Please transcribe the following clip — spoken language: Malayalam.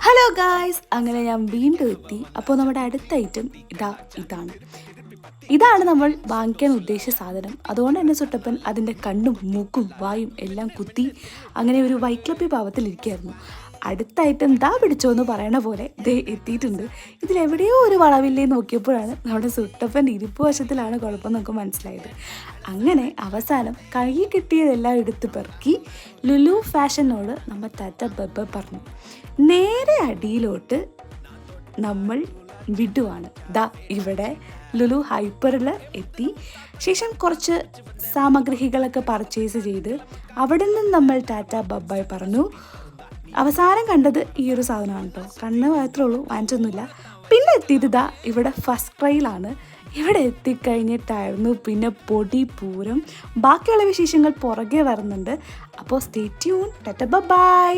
ഹലോ ഗായ്സ്, അങ്ങനെ ഞാൻ വീണ്ടും എത്തി. അപ്പോൾ നമ്മുടെ അടുത്ത ഐറ്റം ഇതാണ് നമ്മൾ വാങ്ങിക്കാൻ ഉദ്ദേശിച്ച സാധനം. അതുകൊണ്ട് തന്നെ സുട്ടപ്പൻ അതിൻ്റെ കണ്ണും മൂക്കും വായും എല്ലാം കുത്തി അങ്ങനെ ഒരു വൈക്ലപ്പി ഭാവത്തിലിരിക്കുകയായിരുന്നു. അടുത്ത ഐറ്റം പിടിച്ചോ എന്ന് പറയണ പോലെ എത്തിയിട്ടുണ്ട്. ഇതിലെവിടെയോ ഒരു വളവില്ലേ നോക്കിയപ്പോഴാണ് നമ്മുടെ സുട്ടപ്പൻ്റെ ഇരിപ്പ് വശത്തിലാണ് കുഴപ്പം നമുക്ക് മനസ്സിലായത്. അങ്ങനെ അവസാനം കൈ കിട്ടിയതെല്ലാം എടുത്ത് പെറുക്കി ലുലു ഫാഷനോട് നമ്മൾ ടാറ്റ ബൈ പറഞ്ഞു. നേരെ അടിയിലോട്ട് നമ്മൾ വിടുവാണ്. ഇവിടെ ലുലു ഹൈപ്പറിൽ എത്തി. ശേഷം കുറച്ച് സാമഗ്രികളൊക്കെ പർച്ചേസ് ചെയ്ത് അവിടെ നിന്ന് നമ്മൾ ടാറ്റ ബൈ പറഞ്ഞു. അവസാനം കണ്ടത് ഈ ഒരു സാധനമാണ് കേട്ടോ. കണ്ണ് മാത്രമേ ഉള്ളൂ, വാങ്ങിച്ചൊന്നുമില്ല. പിന്നെ എത്തിയത് ഇവിടെ ഫസ്റ്റ് ക്രൈയിലാണ്. ഇവിടെ എത്തിക്കഴിഞ്ഞിട്ടായിരുന്നു പിന്നെ പൊടി പൂരം. ബാക്കിയുള്ള വിശേഷങ്ങൾ പുറകെ വരുന്നുണ്ട്. അപ്പോൾ സ്റ്റേ ട്യൂൺ. ടാറ്റ ബൈ.